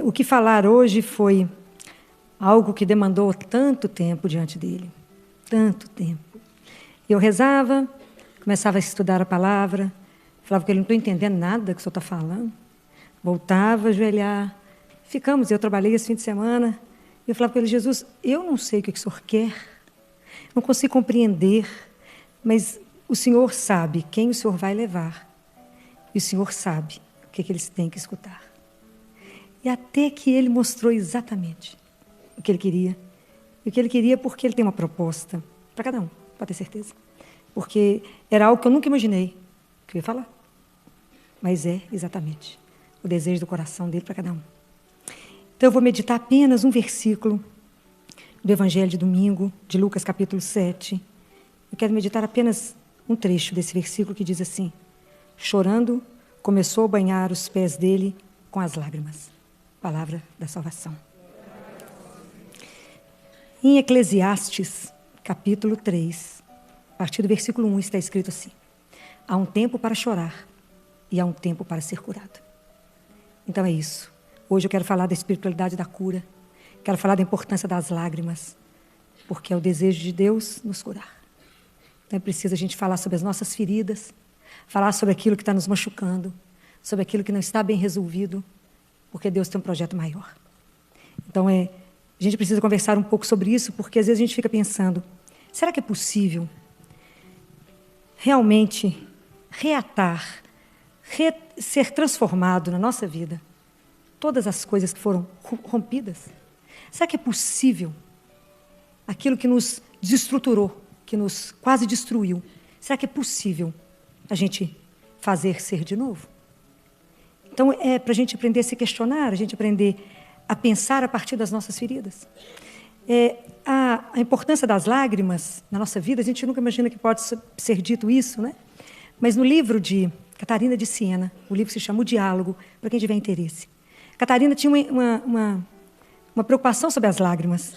O que falar hoje foi algo que demandou tanto tempo diante dele. Tanto tempo. Eu rezava, começava a estudar a palavra, falava que ele não estou entendendo nada que o senhor está falando. Voltava a ajoelhar. Eu trabalhei esse fim de semana, e eu falava para ele: Jesus, eu não sei o que o senhor quer, não consigo compreender, mas o senhor sabe quem o senhor vai levar, e o senhor sabe o que eles têm que escutar. E até que ele mostrou exatamente o que ele queria. E o que ele queria porque ele tem uma proposta para cada um, pode ter certeza. Porque era algo que eu nunca imaginei que eu ia falar. Mas é exatamente o desejo do coração dele para cada um. Então eu vou meditar apenas um versículo do Evangelho de domingo, de Lucas capítulo 7. Eu quero meditar apenas um trecho desse versículo que diz assim: chorando, começou a banhar os pés dele com as lágrimas. Palavra da salvação. Em Eclesiastes, capítulo 3, a partir do versículo 1, está escrito assim: há um tempo para chorar e há um tempo para ser curado. Então é isso. Hoje eu quero falar da espiritualidade da cura. Quero falar da importância das lágrimas, porque é o desejo de Deus nos curar. Então é preciso a gente falar sobre as nossas feridas, falar sobre aquilo que está nos machucando, sobre aquilo que não está bem resolvido, porque Deus tem um projeto maior. Então a gente precisa conversar um pouco sobre isso, porque às vezes a gente fica pensando: será que é possível realmente reatar, ser transformado na nossa vida todas as coisas que foram rompidas? Será que é possível aquilo que nos desestruturou, que nos quase destruiu, será que é possível a gente fazer ser de novo? Então é para a gente aprender a se questionar, a gente aprender a pensar a partir das nossas feridas. A importância das lágrimas na nossa vida, a gente nunca imagina que pode ser dito isso, né? Mas no livro de Catarina de Siena, o livro se chama O Diálogo, para quem tiver interesse. Catarina tinha uma preocupação sobre as lágrimas.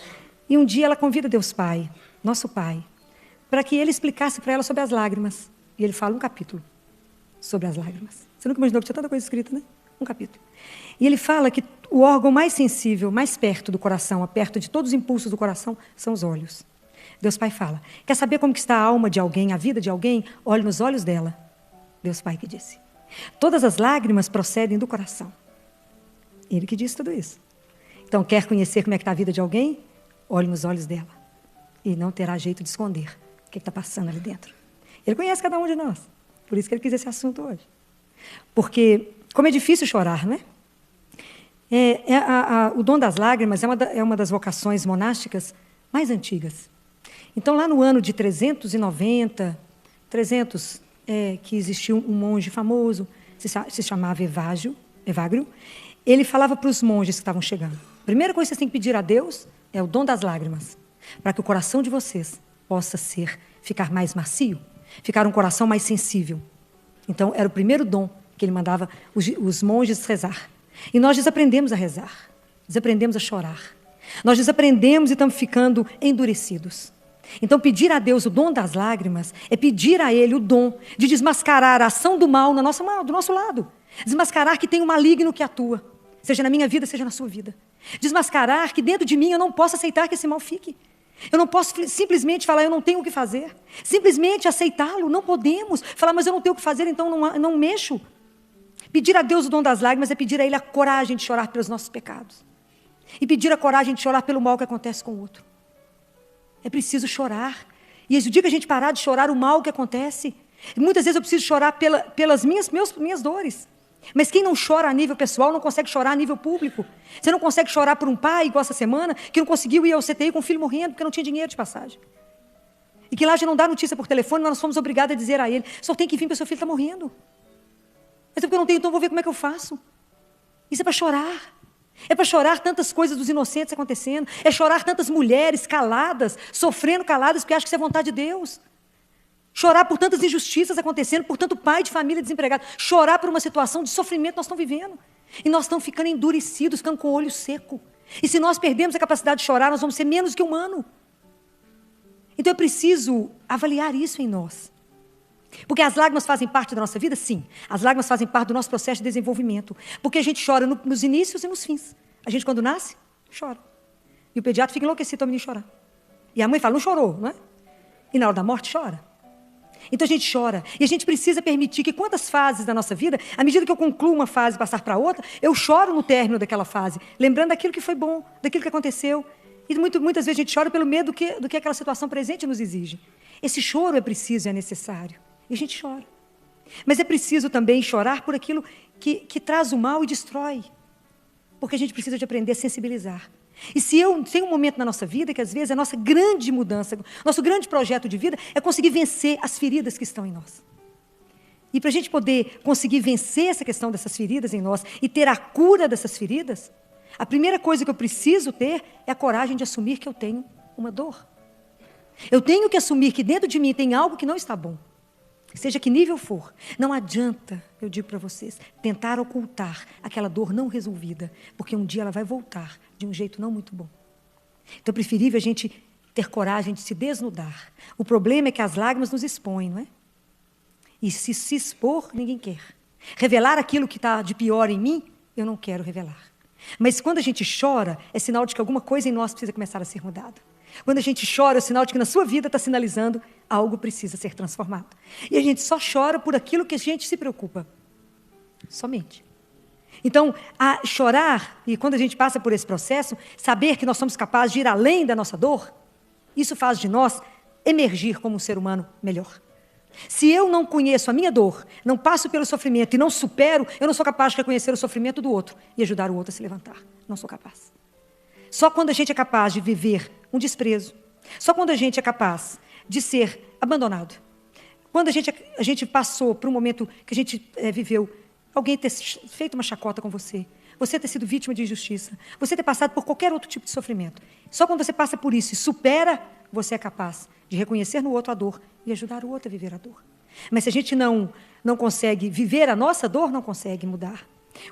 E um dia ela convida Deus Pai, nosso Pai, para que ele explicasse para ela sobre as lágrimas. E ele fala um capítulo sobre as lágrimas. Você nunca imaginou que tinha tanta coisa escrita, né? Um capítulo. E ele fala que o órgão mais sensível, mais perto do coração, perto de todos os impulsos do coração, são os olhos. Deus Pai fala: quer saber como que está a alma de alguém, a vida de alguém? Olhe nos olhos dela. Deus Pai que disse. Todas as lágrimas procedem do coração. Ele que disse tudo isso. Então, quer conhecer como é que está a vida de alguém? Olhe nos olhos dela. E não terá jeito de esconder o que está passando ali dentro. Ele conhece cada um de nós. Por isso que ele quis esse assunto hoje. Porque, como é difícil chorar, não é? O dom das lágrimas é uma das vocações monásticas mais antigas. Então, lá no ano de 390, que existiu um monge famoso, se chamava Evagrio. Ele falava para os monges que estavam chegando: a primeira coisa que vocês têm que pedir a Deus é o dom das lágrimas, para que o coração de vocês possa ficar mais macio, ficar um coração mais sensível. Então, era o primeiro dom que ele mandava os monges rezar. E nós desaprendemos a rezar, desaprendemos a chorar. Nós desaprendemos e estamos ficando endurecidos. Então, pedir a Deus o dom das lágrimas é pedir a Ele o dom de desmascarar a ação do mal do nosso lado. Desmascarar que tem um maligno que atua, seja na minha vida, seja na sua vida. Desmascarar que dentro de mim eu não posso aceitar que esse mal fique. Eu não posso simplesmente falar: eu não tenho o que fazer. Simplesmente aceitá-lo, não podemos. Falar: mas eu não tenho o que fazer, então não mexo. Pedir a Deus o dom das lágrimas é pedir a Ele a coragem de chorar pelos nossos pecados. E pedir a coragem de chorar pelo mal que acontece com o outro. É preciso chorar. E o dia que a gente parar de chorar o mal que acontece, muitas vezes eu preciso chorar pelas minhas dores. Mas quem não chora a nível pessoal não consegue chorar a nível público. Você não consegue chorar por um pai, igual essa semana, que não conseguiu ir ao CTI com o filho morrendo porque não tinha dinheiro de passagem. E que lá já não dá notícia por telefone, nós fomos obrigados a dizer a ele: só tem que vir porque seu filho está morrendo. Mas é porque eu não tenho, então eu vou ver como é que eu faço. Isso é para chorar. É para chorar tantas coisas dos inocentes acontecendo. É chorar tantas mulheres caladas, sofrendo caladas porque acham que isso é vontade de Deus. Chorar por tantas injustiças acontecendo, por tanto pai de família desempregado. Chorar por uma situação de sofrimento que nós estamos vivendo. E nós estamos ficando endurecidos, ficando com o olho seco. E se nós perdemos a capacidade de chorar, nós vamos ser menos que humano. Então é preciso avaliar isso em nós. Porque as lágrimas fazem parte da nossa vida? Sim. As lágrimas fazem parte do nosso processo de desenvolvimento. Porque a gente chora nos inícios e nos fins. A gente, quando nasce, chora. E o pediatra fica enlouquecido para o menino chorar. E a mãe fala, não chorou, não é? E na hora da morte, chora. Então a gente chora. E a gente precisa permitir que quantas fases da nossa vida, à medida que eu concluo uma fase e passar para outra, eu choro no término daquela fase, lembrando daquilo que foi bom, daquilo que aconteceu. E muitas vezes a gente chora pelo medo do que aquela situação presente nos exige. Esse choro é preciso e é necessário. E a gente chora. Mas é preciso também chorar por aquilo que traz o mal e destrói. Porque a gente precisa de aprender a sensibilizar. E se tem um momento na nossa vida que às vezes a nossa grande mudança, nosso grande projeto de vida é conseguir vencer as feridas que estão em nós. E para a gente poder conseguir vencer essa questão dessas feridas em nós e ter a cura dessas feridas, a primeira coisa que eu preciso ter é a coragem de assumir que eu tenho uma dor. Eu tenho que assumir que dentro de mim tem algo que não está bom. Seja que nível for, não adianta, eu digo para vocês, tentar ocultar aquela dor não resolvida, porque um dia ela vai voltar de um jeito não muito bom. Então é preferível a gente ter coragem de se desnudar. O problema é que as lágrimas nos expõem, não é? E se expor, ninguém quer. Revelar aquilo que está de pior em mim, eu não quero revelar. Mas quando a gente chora, é sinal de que alguma coisa em nós precisa começar a ser mudada. Quando a gente chora, é sinal de que na sua vida está sinalizando algo precisa ser transformado. E a gente só chora por aquilo que a gente se preocupa. Somente. Então, a chorar, e quando a gente passa por esse processo, saber que nós somos capazes de ir além da nossa dor, isso faz de nós emergir como um ser humano melhor. Se eu não conheço a minha dor, não passo pelo sofrimento e não supero, eu não sou capaz de reconhecer o sofrimento do outro e ajudar o outro a se levantar. Não sou capaz. Só quando a gente é capaz de viver um desprezo, só quando a gente é capaz de ser abandonado, quando a gente passou por um momento que a gente viveu, alguém ter feito uma chacota com você, você ter sido vítima de injustiça, você ter passado por qualquer outro tipo de sofrimento, só quando você passa por isso e supera, você é capaz de reconhecer no outro a dor e ajudar o outro a viver a dor. Mas se a gente não consegue viver a nossa dor, não consegue mudar.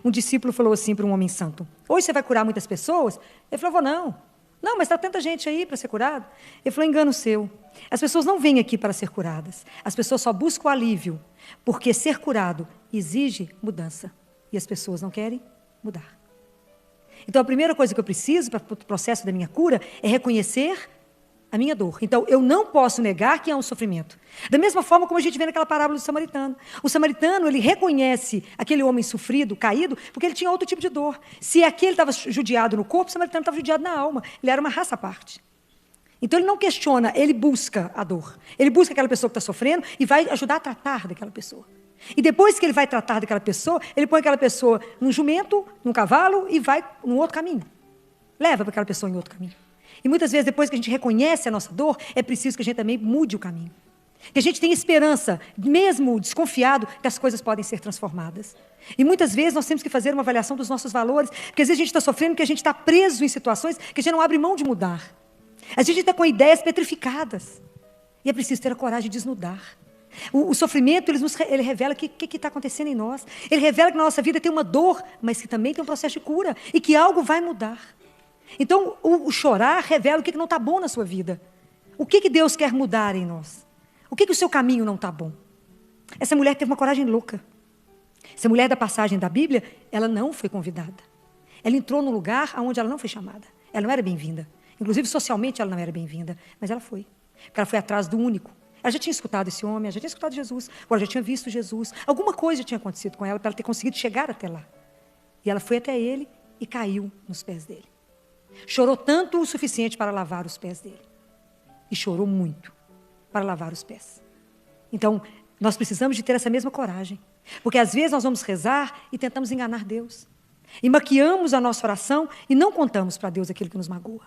Um discípulo falou assim para um homem santo, hoje você vai curar muitas pessoas? Ele falou, não, mas está tanta gente aí para ser curado. Ele falou, engano seu. As pessoas não vêm aqui para ser curadas. As pessoas só buscam alívio, porque ser curado exige mudança. E as pessoas não querem mudar. Então, a primeira coisa que eu preciso para o processo da minha cura é reconhecer a minha dor. Então, eu não posso negar que há um sofrimento. Da mesma forma como a gente vê naquela parábola do samaritano. O samaritano, ele reconhece aquele homem sofrido, caído, porque ele tinha outro tipo de dor. Se aquele estava judiado no corpo, o samaritano estava judiado na alma. Ele era uma raça à parte. Então, ele não questiona, ele busca a dor. Ele busca aquela pessoa que está sofrendo e vai ajudar a tratar daquela pessoa. E depois que ele vai tratar daquela pessoa, ele põe aquela pessoa num jumento, num cavalo e vai num outro caminho. Leva para aquela pessoa em outro caminho. E muitas vezes, depois que a gente reconhece a nossa dor, é preciso que a gente também mude o caminho. Que a gente tenha esperança, mesmo desconfiado, que as coisas podem ser transformadas. E muitas vezes nós temos que fazer uma avaliação dos nossos valores, porque às vezes a gente está sofrendo porque a gente está preso em situações que a gente não abre mão de mudar. Às vezes a gente está com ideias petrificadas. E é preciso ter a coragem de desnudar. O sofrimento, ele revela o que está acontecendo em nós. Ele revela que na nossa vida tem uma dor, mas que também tem um processo de cura. E que algo vai mudar. Então, o chorar revela o que não está bom na sua vida. O que Deus quer mudar em nós? O que o seu caminho não está bom? Essa mulher teve uma coragem louca. Essa mulher da passagem da Bíblia, ela não foi convidada. Ela entrou num lugar onde ela não foi chamada. Ela não era bem-vinda. Inclusive, socialmente, ela não era bem-vinda. Mas ela foi. Porque ela foi atrás do único. Ela já tinha escutado esse homem, ela já tinha escutado Jesus. Agora já tinha visto Jesus. Alguma coisa tinha acontecido com ela para ela ter conseguido chegar até lá. E ela foi até ele e caiu nos pés dele. Chorou tanto o suficiente para lavar os pés dele. E chorou muito para lavar os pés. Então, nós precisamos de ter essa mesma coragem. Porque às vezes nós vamos rezar e tentamos enganar Deus. E maquiamos a nossa oração e não contamos para Deus aquilo que nos magoa.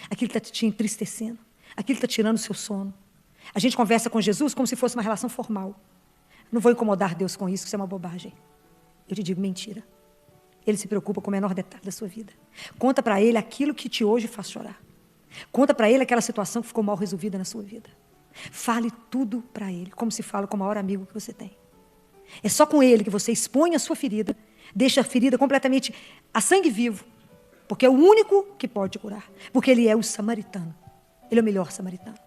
Aquilo que está te entristecendo. Aquilo que está tirando o seu sono. A gente conversa com Jesus como se fosse uma relação formal. Não vou incomodar Deus com isso, que isso é uma bobagem. Eu te digo mentira. Ele se preocupa com o menor detalhe da sua vida. Conta para ele aquilo que te hoje faz chorar. Conta para ele aquela situação que ficou mal resolvida na sua vida. Fale tudo para ele, como se fala com o maior amigo que você tem. É só com ele que você expõe a sua ferida, deixa a ferida completamente a sangue vivo, porque é o único que pode te curar. Porque ele é o samaritano. Ele é o melhor samaritano.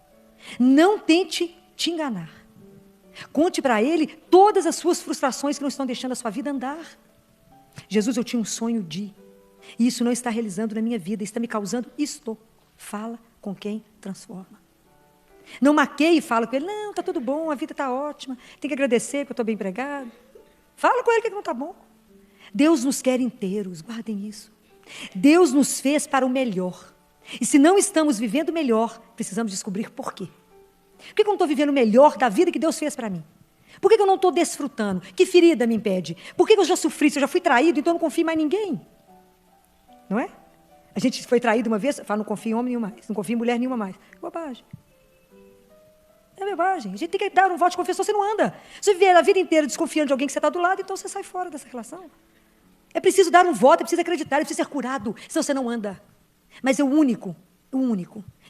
Não tente te enganar. Conte para Ele todas as suas frustrações que não estão deixando a sua vida andar. Jesus, eu tinha um sonho de, e isso não está realizando na minha vida, está me causando isto. Fala com quem transforma. Não maqueie e fala com ele, não, está tudo bom, a vida está ótima, tem que agradecer que eu estou bem empregado. Fala com ele que não está bom. Deus nos quer inteiros, guardem isso. Deus nos fez para o melhor. E se não estamos vivendo o melhor, precisamos descobrir por quê. Por que eu não estou vivendo o melhor da vida que Deus fez para mim? Por que eu não estou desfrutando? Que ferida me impede? Por que eu já sofri? Se eu já fui traído, então eu não confio em mais ninguém. Não é? A gente foi traído uma vez, fala, não confio em homem nenhum mais, não confio em mulher nenhuma mais. Bobagem. É bobagem. A gente tem que dar um voto de confiança, você não anda. Se você viver a vida inteira desconfiando de alguém que você está do lado, então você sai fora dessa relação. É preciso dar um voto, é preciso acreditar, é preciso ser curado, senão você não anda. Mas é o único.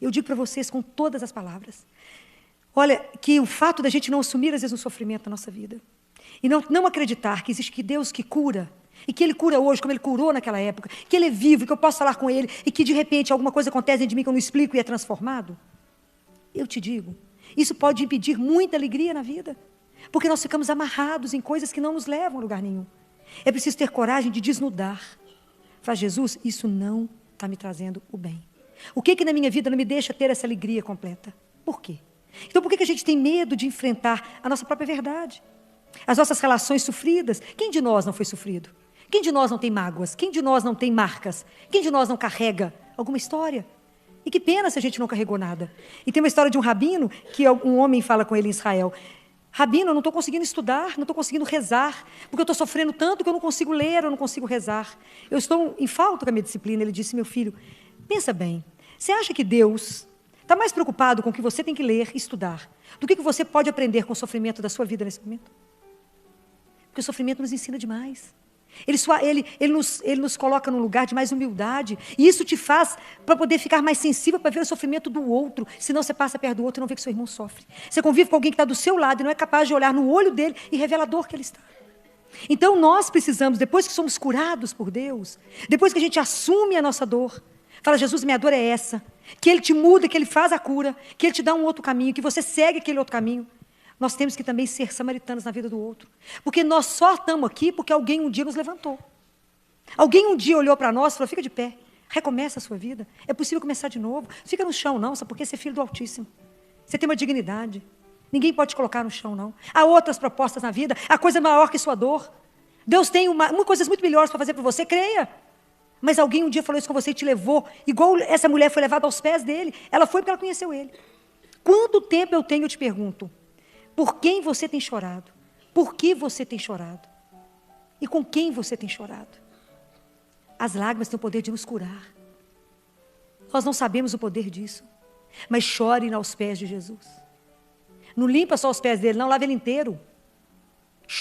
Eu digo para vocês com todas as palavras. Olha, que o fato da gente não assumir, às vezes, um sofrimento na nossa vida, e não acreditar que existe Deus que cura, e que Ele cura hoje, como Ele curou naquela época, que Ele é vivo, que eu posso falar com Ele, e que, de repente, alguma coisa acontece dentro de mim que eu não explico e é transformado, eu te digo, isso pode impedir muita alegria na vida, porque nós ficamos amarrados em coisas que não nos levam a lugar nenhum. É preciso ter coragem de desnudar. Fala, Jesus, isso não está me trazendo o bem. O que na minha vida não me deixa ter essa alegria completa? Por quê? Então, por que a gente tem medo de enfrentar a nossa própria verdade? As nossas relações sofridas. Quem de nós não foi sofrido? Quem de nós não tem mágoas? Quem de nós não tem marcas? Quem de nós não carrega alguma história? E que pena se a gente não carregou nada. E tem uma história de um rabino, que um homem fala com ele em Israel. Rabino, eu não estou conseguindo estudar, não estou conseguindo rezar, porque eu estou sofrendo tanto que eu não consigo ler, eu não consigo rezar. Eu estou em falta com a minha disciplina. Ele disse, meu filho, pensa bem, você acha que Deus está mais preocupado com o que você tem que ler e estudar do que você pode aprender com o sofrimento da sua vida nesse momento? Porque o sofrimento nos ensina demais. Ele nos coloca num lugar de mais humildade. E isso te faz para poder ficar mais sensível para ver o sofrimento do outro. Senão você passa perto do outro e não vê que seu irmão sofre. Você convive com alguém que está do seu lado e não é capaz de olhar no olho dele e revelar a dor que ele está. Então nós precisamos, depois que somos curados por Deus, depois que a gente assume a nossa dor, fala, Jesus, minha dor é essa, que Ele te muda, que Ele faz a cura, que Ele te dá um outro caminho, que você segue aquele outro caminho. Nós temos que também ser samaritanos na vida do outro. Porque nós só estamos aqui porque alguém um dia nos levantou. Alguém um dia olhou para nós e falou, fica de pé, recomeça a sua vida. É possível começar de novo. Fica no chão não, sabe por quê? Você é filho do Altíssimo. Você tem uma dignidade. Ninguém pode te colocar no chão não. Há outras propostas na vida, há coisa maior que sua dor. Deus tem coisas muito melhores para fazer para você, creia. Mas alguém um dia falou isso com você e te levou, igual essa mulher foi levada aos pés dele. Ela foi porque ela conheceu ele. Quanto tempo eu tenho, eu te pergunto, por quem você tem chorado? Por que você tem chorado? E com quem você tem chorado? As lágrimas têm o poder de nos curar. Nós não sabemos o poder disso. Mas chore aos pés de Jesus. Não limpa só os pés dele, não, lava ele inteiro.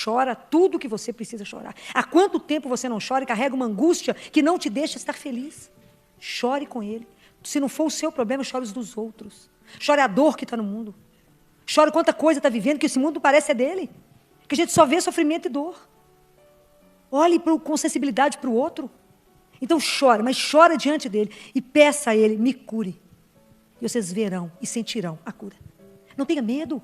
Chora tudo o que você precisa chorar. Há quanto tempo você não chora e carrega uma angústia que não te deixa estar feliz? Chore com ele. Se não for o seu problema, chore os dos outros. Chore a dor que está no mundo. Chore quanta coisa está vivendo, que esse mundo parece é dele. Que a gente só vê sofrimento e dor. Olhe com sensibilidade para o outro. Então chore, mas chora diante dele e peça a ele, me cure. E vocês verão e sentirão a cura. Não tenha medo.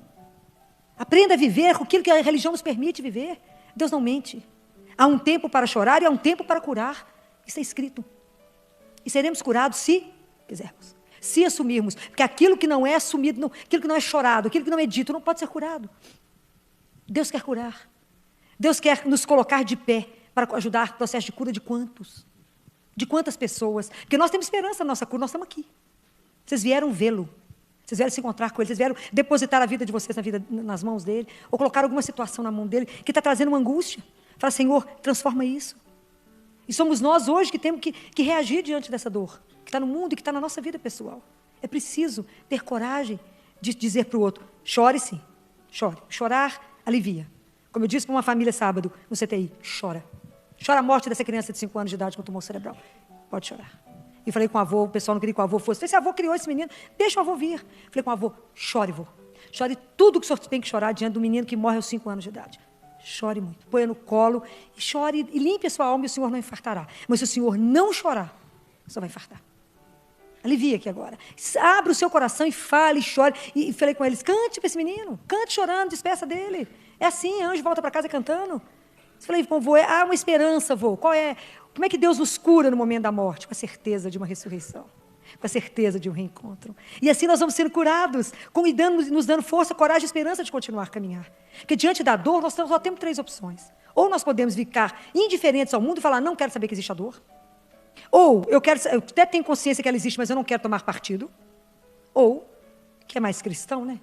Aprenda a viver com aquilo que a religião nos permite viver. Deus não mente. Há um tempo para chorar e há um tempo para curar. Isso é escrito. E seremos curados se quisermos. Se assumirmos. Porque aquilo que não é assumido, aquilo que não é chorado, aquilo que não é dito, não pode ser curado. Deus quer curar. Deus quer nos colocar de pé para ajudar no processo de cura de quantos? De quantas pessoas? Porque nós temos esperança na nossa cura, nós estamos aqui. Vocês vieram vê-lo. Vocês vieram se encontrar com ele, vocês vieram depositar a vida de vocês nas mãos dele, ou colocar alguma situação na mão dele, que está trazendo uma angústia. Fala, Senhor, transforma isso. E somos nós hoje que temos que reagir diante dessa dor, que está no mundo e que está na nossa vida pessoal. É preciso ter coragem de dizer para o outro, chore sim, chore. Chorar alivia. Como eu disse para uma família sábado no CTI, chora. Chora a morte dessa criança de 5 anos de idade com tumor cerebral. Pode chorar. E falei com o avô, o pessoal não queria que o avô fosse. Falei, se o avô criou esse menino, deixa o avô vir. Falei com o avô, chore, vô. Chore tudo que o senhor tem que chorar diante do menino que morre aos 5 anos de idade. Chore muito. Põe no colo e chore e limpe a sua alma e o senhor não infartará. Mas se o senhor não chorar, o senhor vai infartar. Alivia aqui agora. Abra o seu coração e fale, chore. E falei com eles, cante para esse menino. Cante chorando, despeça dele. É assim, anjo volta para casa cantando. Eu falei, vô, há uma esperança, vô. Como é que Deus nos cura no momento da morte? Com a certeza de uma ressurreição. Com a certeza de um reencontro. E assim nós vamos sendo curados, nos dando força, coragem e esperança de continuar a caminhar. Porque diante da dor, nós só temos 3 opções. Ou nós podemos ficar indiferentes ao mundo e falar, não quero saber que existe a dor. Ou eu até tenho consciência que ela existe, mas eu não quero tomar partido. Ou, que é mais cristão, né?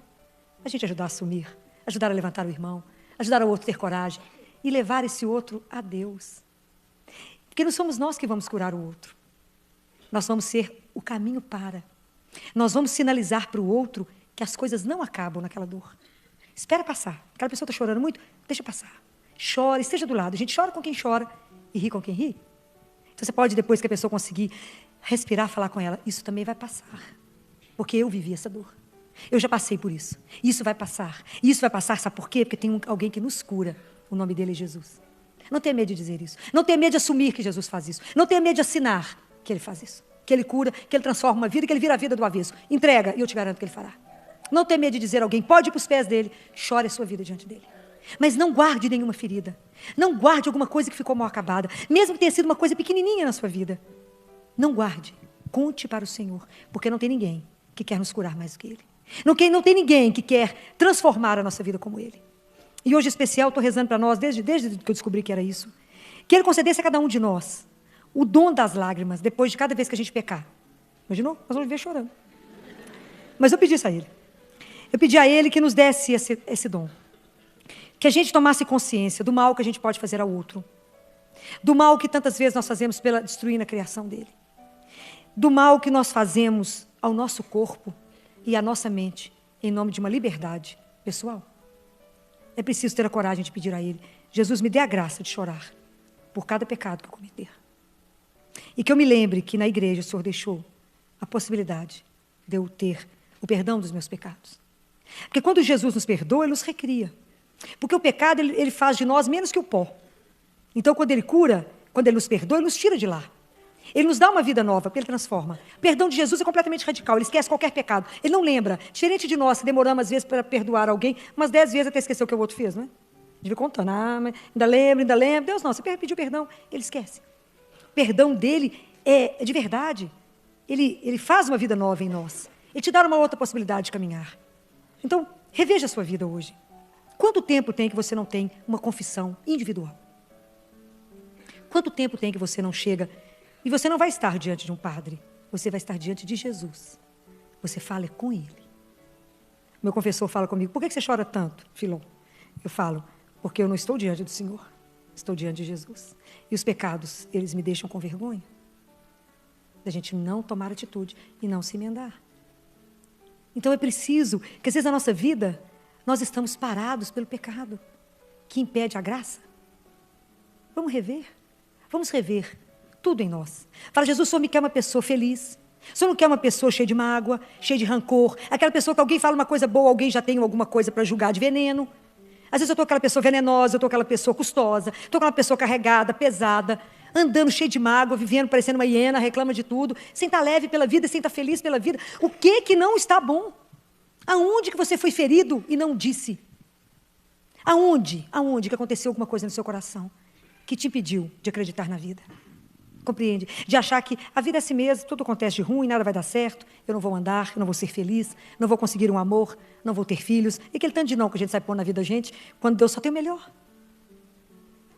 A gente ajudar a assumir, ajudar a levantar o irmão, ajudar o outro a ter coragem e levar esse outro a Deus. Porque não somos nós que vamos curar o outro. Nós vamos ser o caminho para. Nós vamos sinalizar para o outro que as coisas não acabam naquela dor. Espera passar. Aquela pessoa está chorando muito, deixa passar. Chora, esteja do lado. A gente chora com quem chora e ri com quem ri. Então você pode, depois que a pessoa conseguir respirar, falar com ela, isso também vai passar. Porque eu vivi essa dor. Eu já passei por isso. Isso vai passar. E isso vai passar, sabe por quê? Porque tem alguém que nos cura. O nome dele é Jesus. Não tenha medo de dizer isso. Não tenha medo de assumir que Jesus faz isso. Não tenha medo de assinar que ele faz isso. Que ele cura, que ele transforma uma vida, que ele vira a vida do avesso. Entrega, e eu te garanto que ele fará. Não tenha medo de dizer a alguém, pode ir para os pés dele, chore a sua vida diante dele. Mas não guarde nenhuma ferida. Não guarde alguma coisa que ficou mal acabada. Mesmo que tenha sido uma coisa pequenininha na sua vida. Não guarde. Conte para o Senhor. Porque não tem ninguém que quer nos curar mais do que Ele. Não tem ninguém que quer transformar a nossa vida como Ele. E hoje, em especial, estou rezando para nós, desde que eu descobri que era isso, que Ele concedesse a cada um de nós o dom das lágrimas, depois de cada vez que a gente pecar. Imaginou? Nós vamos viver chorando. Mas eu pedi isso a Ele. Eu pedi a Ele que nos desse esse dom. Que a gente tomasse consciência do mal que a gente pode fazer ao outro. Do mal que tantas vezes nós fazemos pela destruindo a criação dele. Do mal que nós fazemos ao nosso corpo e à nossa mente, em nome de uma liberdade pessoal. É preciso ter a coragem de pedir a Ele, Jesus, me dê a graça de chorar por cada pecado que eu cometer. E que eu me lembre que na igreja o Senhor deixou a possibilidade de eu ter o perdão dos meus pecados. Porque quando Jesus nos perdoa, Ele nos recria. Porque o pecado, ele faz de nós menos que o pó. Então, quando Ele cura, quando Ele nos perdoa, Ele nos tira de lá. Ele nos dá uma vida nova, porque Ele transforma. O perdão de Jesus é completamente radical, Ele esquece qualquer pecado. Ele não lembra. Diferente de nós, que demoramos às vezes para perdoar alguém, umas 10 vezes até esquecer o que o outro fez, não é? Devia contando, mas ainda lembro. Deus não, você pediu perdão, Ele esquece. O perdão dele é de verdade. Ele faz uma vida nova em nós. Ele te dá uma outra possibilidade de caminhar. Então, reveja a sua vida hoje. Quanto tempo tem que você não tem uma confissão individual? Quanto tempo tem que você não chega e você não vai estar diante de um padre? Você vai estar diante de Jesus. Você fala com Ele. Meu confessor fala comigo, por que você chora tanto, Filon? Eu falo, porque eu não estou diante do Senhor. Estou diante de Jesus. E os pecados, eles me deixam com vergonha. Da gente não tomar atitude e não se emendar. Então é preciso que às vezes na nossa vida nós estamos parados pelo pecado que impede a graça. Vamos rever. Vamos rever tudo em nós. Fala, Jesus, o Senhor me quer uma pessoa feliz. O Senhor não quer uma pessoa cheia de mágoa, cheia de rancor. Aquela pessoa que alguém fala uma coisa boa, alguém já tem alguma coisa para julgar de veneno. Às vezes eu estou aquela pessoa venenosa, eu estou aquela pessoa custosa, estou aquela pessoa carregada, pesada, andando cheia de mágoa, vivendo parecendo uma hiena, reclama de tudo, sem estar leve pela vida, sem estar feliz pela vida. O que não está bom? Aonde que você foi ferido e não disse? Aonde que aconteceu alguma coisa no seu coração que te impediu de acreditar na vida? Compreende? De achar que a vida é assim mesmo, tudo acontece de ruim, nada vai dar certo, eu não vou andar, eu não vou ser feliz, não vou conseguir um amor, não vou ter filhos. E aquele tanto de não que a gente sai pôr na vida da gente, quando Deus só tem o melhor.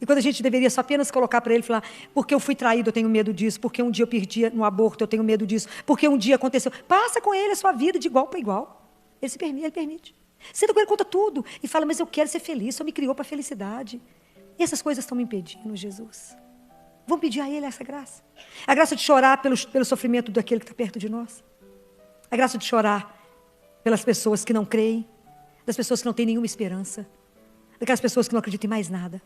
E quando a gente deveria só apenas colocar para Ele e falar, porque eu fui traído, eu tenho medo disso, porque um dia eu perdi no aborto, eu tenho medo disso, porque um dia aconteceu. Passa com Ele a sua vida de igual para igual. Ele permite. Senta com Ele, conta tudo. E fala, mas eu quero ser feliz, só me criou para a felicidade. E essas coisas estão me impedindo, Jesus. Vamos pedir a Ele essa graça. A graça de chorar pelo sofrimento daquele que está perto de nós. A graça de chorar pelas pessoas que não creem, das pessoas que não têm nenhuma esperança, daquelas pessoas que não acreditam em mais nada.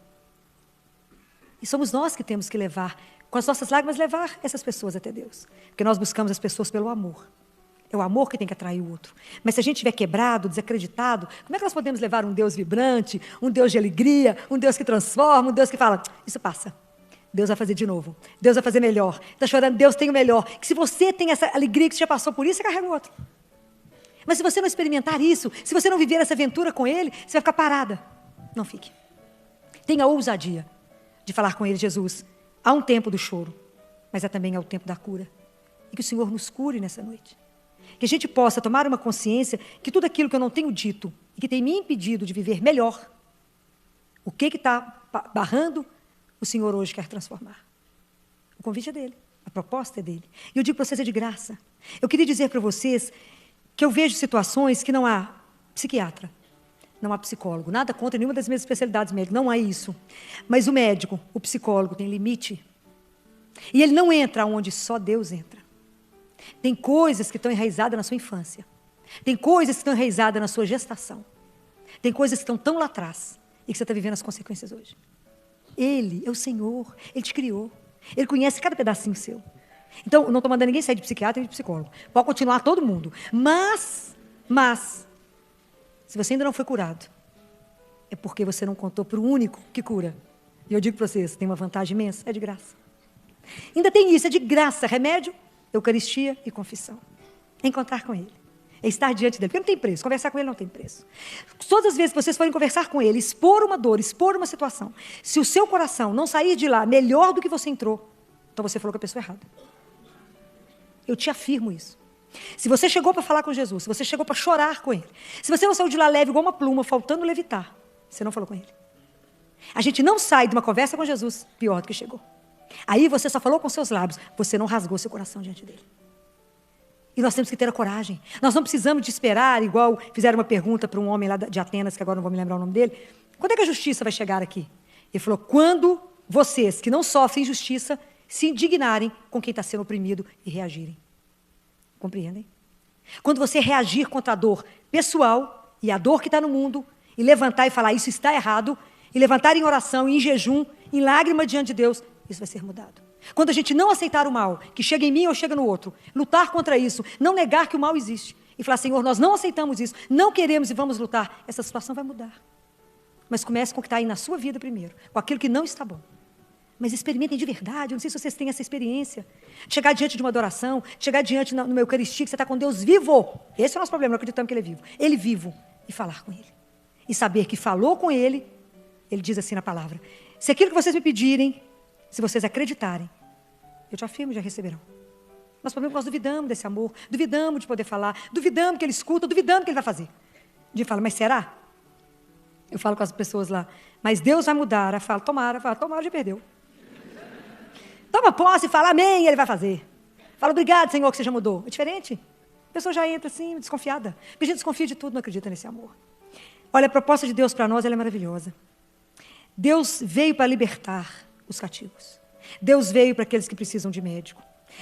E somos nós que temos que levar, com as nossas lágrimas, levar essas pessoas até Deus. Porque nós buscamos as pessoas pelo amor. É o amor que tem que atrair o outro. Mas se a gente estiver quebrado, desacreditado, como é que nós podemos levar um Deus vibrante, um Deus de alegria, um Deus que transforma, um Deus que fala, isso passa. Deus vai fazer de novo. Deus vai fazer melhor. Está chorando, Deus tem o melhor. Que se você tem essa alegria que você já passou por isso, você carrega o outro. Mas se você não experimentar isso, se você não viver essa aventura com Ele, você vai ficar parada. Não fique. Tenha ousadia de falar com Ele, Jesus, há um tempo do choro, mas há também o tempo da cura. E que o Senhor nos cure nessa noite. Que a gente possa tomar uma consciência que tudo aquilo que eu não tenho dito e que tem me impedido de viver melhor, o que está barrando, o Senhor hoje quer transformar. O convite é dele, a proposta é dele. E eu digo para vocês, é de graça. Eu queria dizer para vocês que eu vejo situações que não há psiquiatra, não há psicólogo, nada contra nenhuma das minhas especialidades médicas, não há isso. Mas o médico, o psicólogo tem limite. E ele não entra onde só Deus entra. Tem coisas que estão enraizadas na sua infância. Tem coisas que estão enraizadas na sua gestação. Tem coisas que estão tão lá atrás e que você está vivendo as consequências hoje. Ele é o Senhor, Ele te criou. Ele conhece cada pedacinho seu. Então, não estou mandando ninguém sair de psiquiatra e de psicólogo. Pode continuar todo mundo. Mas, se você ainda não foi curado, é porque você não contou para o único que cura. E eu digo para vocês, tem uma vantagem imensa, é de graça. Ainda tem isso, é de graça, remédio, Eucaristia e confissão. É encontrar com Ele. É estar diante dele, porque não tem preço, conversar com ele não tem preço. Todas as vezes que vocês forem conversar com ele, expor uma dor, expor uma situação, se o seu coração não sair de lá melhor do que você entrou, então você falou com a pessoa errada. Eu te afirmo isso. Se você chegou para falar com Jesus, se você chegou para chorar com ele, se você não saiu de lá leve igual uma pluma, faltando levitar, você não falou com ele. A gente não sai de uma conversa com Jesus pior do que chegou. Aí você só falou com seus lábios, você não rasgou seu coração diante dele. E nós temos que ter a coragem. Nós não precisamos de esperar, igual fizeram uma pergunta para um homem lá de Atenas, que agora não vou me lembrar o nome dele. Quando é que a justiça vai chegar aqui? Ele falou, quando vocês que não sofrem injustiça se indignarem com quem está sendo oprimido e reagirem. Compreendem? Quando você reagir contra a dor pessoal e a dor que está no mundo, e levantar e falar, isso está errado, e levantar em oração, em jejum, em lágrima diante de Deus, isso vai ser mudado. Quando a gente não aceitar o mal, que chega em mim ou chega no outro, lutar contra isso, não negar que o mal existe, e falar, Senhor, nós não aceitamos isso, não queremos e vamos lutar, essa situação vai mudar. Mas comece com o que está aí na sua vida primeiro, com aquilo que não está bom. Mas experimentem de verdade, eu não sei se vocês têm essa experiência. Chegar diante de uma adoração, chegar diante numa Eucaristia, que você está com Deus vivo. Esse é o nosso problema, não acreditamos que Ele é vivo. Ele vivo, e falar com Ele. E saber que falou com Ele, Ele diz assim na palavra, se aquilo que vocês me pedirem, se vocês acreditarem, eu te afirmo, já receberão. Nosso problema é que nós duvidamos desse amor, duvidamos de poder falar, duvidamos que Ele escuta, duvidamos que Ele vai fazer. De fala, mas será? Eu falo com as pessoas lá, mas Deus vai mudar. Eu falo, tomara, já perdeu. Toma posse e fala, amém, Ele vai fazer. Fala, obrigado, Senhor, que você já mudou. É diferente. A pessoa já entra assim, desconfiada. Porque a gente desconfia de tudo, não acredita nesse amor. Olha, a proposta de Deus para nós, ela é maravilhosa. Deus veio para libertar os cativos. Deus veio para aqueles que precisam de médico.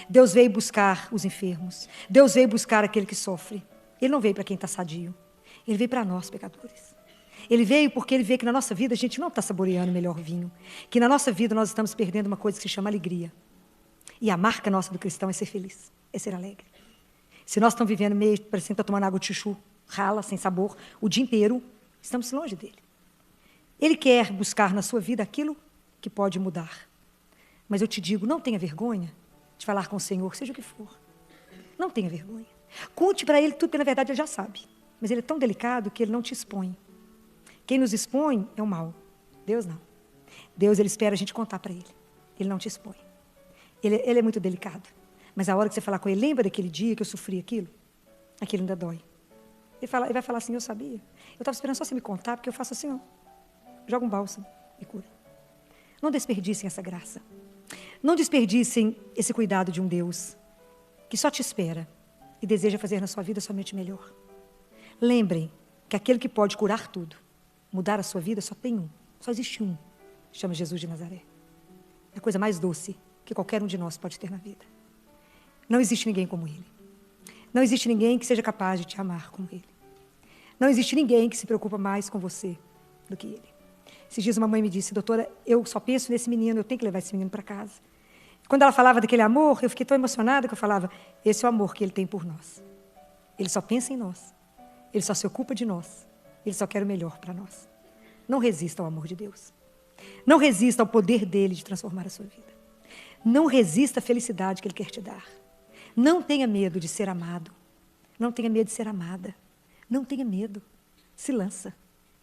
Deus veio buscar os enfermos. Deus veio buscar aquele que sofre. Ele não veio para quem está sadio. Ele veio para nós, pecadores. Ele veio porque Ele vê que na nossa vida a gente não está saboreando o melhor vinho. Que na nossa vida nós estamos perdendo uma coisa que se chama alegria. E a marca nossa do cristão é ser feliz, é ser alegre. Se nós estamos vivendo meio, parecendo que está tomando água de chuchu, rala, sem sabor, o dia inteiro, estamos longe dele. Ele quer buscar na sua vida aquilo que pode mudar. Mas eu te digo, não tenha vergonha de falar com o Senhor, seja o que for. Não tenha vergonha. Conte para Ele tudo, porque na verdade Ele já sabe. Mas Ele é tão delicado que Ele não te expõe. Quem nos expõe é o mal. Deus não. Deus, Ele espera a gente contar para Ele. Ele não te expõe. Ele é muito delicado. Mas a hora que você falar com Ele, lembra daquele dia que eu sofri aquilo? Aquilo ainda dói. Ele vai falar assim, eu sabia. Eu estava esperando só você me contar, porque eu faço assim, ó. Joga um bálsamo e cura. Não desperdicem essa graça. Não desperdicem esse cuidado de um Deus que só te espera e deseja fazer na sua vida somente melhor. Lembrem que aquele que pode curar tudo, mudar a sua vida, só tem um. Só existe um. Chama Jesus de Nazaré. É a coisa mais doce que qualquer um de nós pode ter na vida. Não existe ninguém como Ele. Não existe ninguém que seja capaz de te amar como Ele. Não existe ninguém que se preocupa mais com você do que Ele. Esses dias uma mãe me disse, doutora, eu só penso nesse menino, eu tenho que levar esse menino para casa. Quando ela falava daquele amor, eu fiquei tão emocionada que eu falava, esse é o amor que Ele tem por nós. Ele só pensa em nós. Ele só se ocupa de nós. Ele só quer o melhor para nós. Não resista ao amor de Deus. Não resista ao poder dele de transformar a sua vida. Não resista à felicidade que ele quer te dar. Não tenha medo de ser amado. Não tenha medo de ser amada. Não tenha medo. Se lança.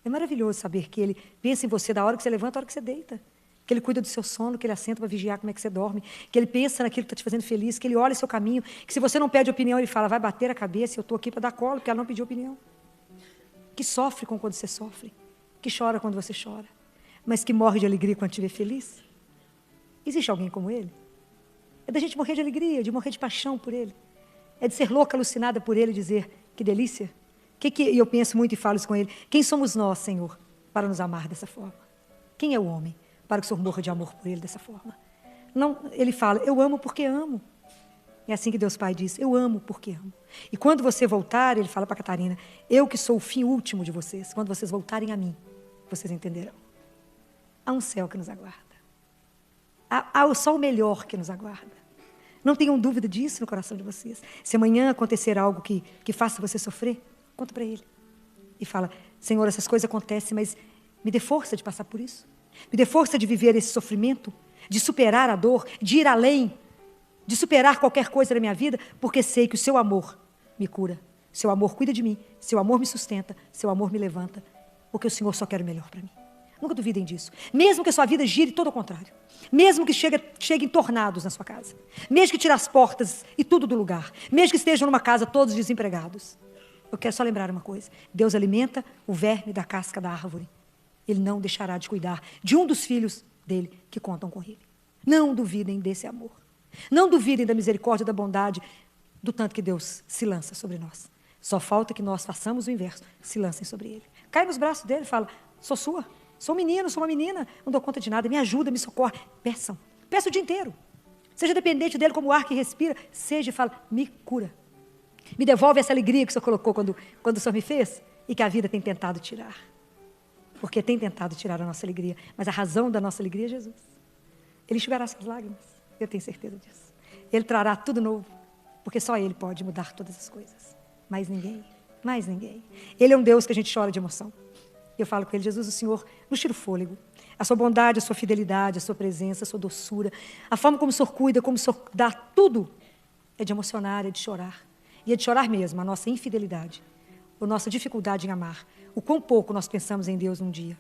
É maravilhoso saber que ele pensa em você da hora que você levanta, da hora que você deita. Que ele cuida do seu sono, que ele assenta para vigiar como é que você dorme. Que ele pensa naquilo que está te fazendo feliz, que ele olha o seu caminho. Que se você não pede opinião, ele fala, vai bater a cabeça, eu estou aqui para dar colo, porque ela não pediu opinião. Que sofre quando você sofre. Que chora quando você chora. Mas que morre de alegria quando te vê feliz. Existe alguém como ele? É da gente morrer de alegria, de morrer de paixão por ele. É de ser louca, alucinada por ele e dizer, que delícia. E eu penso muito e falo isso com ele. Quem somos nós, Senhor, para nos amar dessa forma? Quem é o homem para que o Senhor morra de amor por ele dessa forma? Não, ele fala, eu amo porque amo. É assim que Deus Pai diz, eu amo porque amo. E quando você voltar, ele fala para Catarina, eu que sou o fim último de vocês, quando vocês voltarem a mim, vocês entenderão. Há um céu que nos aguarda. Há só o melhor que nos aguarda. Não tenham dúvida disso no coração de vocês. Se amanhã acontecer algo que faça você sofrer, conta para ele. E fala, Senhor, essas coisas acontecem, mas me dê força de passar por isso. Me dê força de viver esse sofrimento, de superar a dor, de ir além, de superar qualquer coisa na minha vida, porque sei que o seu amor me cura. Seu amor cuida de mim, seu amor me sustenta, seu amor me levanta, porque o Senhor só quer o melhor para mim. Nunca duvidem disso. Mesmo que a sua vida gire todo ao contrário. Mesmo que cheguem tornados na sua casa. Mesmo que tire as portas e tudo do lugar. Mesmo que estejam numa casa todos desempregados. Eu quero só lembrar uma coisa. Deus alimenta o verme da casca da árvore. Ele não deixará de cuidar de um dos filhos dele que contam com ele. Não duvidem desse amor. Não duvidem da misericórdia, da bondade, do tanto que Deus se lança sobre nós. Só falta que nós façamos o inverso. Se lancem sobre ele. Cai nos braços dele e fala, sou sua. Sou um menino, sou uma menina, não dou conta de nada, me ajuda, me socorre. Peçam, peça o dia inteiro. Seja dependente dele como o ar que respira, seja e fala, me cura. Me devolve essa alegria que o Senhor colocou quando o Senhor me fez e que a vida tem tentado tirar. Porque tem tentado tirar a nossa alegria, mas a razão da nossa alegria é Jesus. Ele enxugará essas lágrimas, eu tenho certeza disso. Ele trará tudo novo, porque só Ele pode mudar todas as coisas. Mais ninguém, mais ninguém. Ele é um Deus que a gente chora de emoção. Eu falo com ele, Jesus, o Senhor nos tira o fôlego. A sua bondade, a sua fidelidade, a sua presença, a sua doçura, a forma como o Senhor cuida, como o Senhor dá tudo, é de emocionar, é de chorar. E é de chorar mesmo, a nossa infidelidade, a nossa dificuldade em amar, o quão pouco nós pensamos em Deus num dia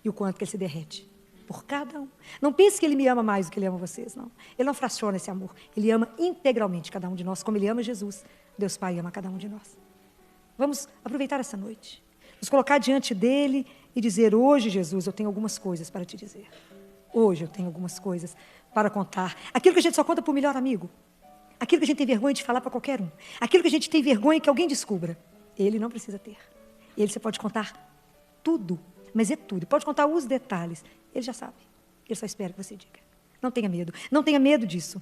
e o quanto que Ele se derrete por cada um. Não pense que Ele me ama mais do que Ele ama vocês, não. Ele não fraciona esse amor. Ele ama integralmente cada um de nós, como Ele ama Jesus. Deus Pai ama cada um de nós. Vamos aproveitar essa noite. Nos colocar diante dele e dizer, hoje, Jesus, eu tenho algumas coisas para te dizer. Hoje eu tenho algumas coisas para contar. Aquilo que a gente só conta para o melhor amigo. Aquilo que a gente tem vergonha de falar para qualquer um. Aquilo que a gente tem vergonha que alguém descubra. Ele não precisa ter. Ele você pode contar tudo, mas é tudo. Pode contar os detalhes. Ele já sabe. Ele só espera que você diga. Não tenha medo. Não tenha medo disso.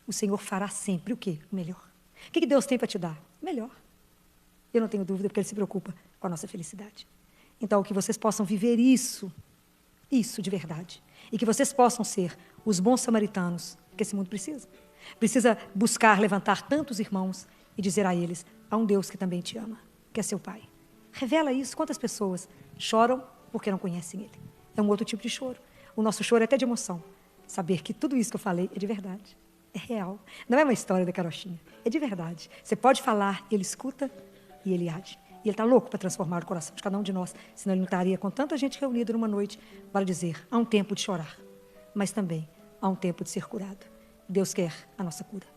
O Senhor fará sempre o quê? O melhor. O que Deus tem para te dar? O melhor. Eu não tenho dúvida, porque Ele se preocupa com a nossa felicidade. Então, que vocês possam viver isso de verdade. E que vocês possam ser os bons samaritanos que esse mundo precisa. Precisa buscar levantar tantos irmãos e dizer a eles, há um Deus que também te ama, que é seu Pai. Revela isso. Quantas pessoas choram porque não conhecem Ele? É um outro tipo de choro. O nosso choro é até de emoção. Saber que tudo isso que eu falei é de verdade. É real. Não é uma história da carochinha. É de verdade. Você pode falar, Ele escuta e Ele age. E Ele está louco para transformar o coração de cada um de nós. Senão Ele não estaria com tanta gente reunida numa noite para dizer, há um tempo de chorar, mas também há um tempo de ser curado. Deus quer a nossa cura.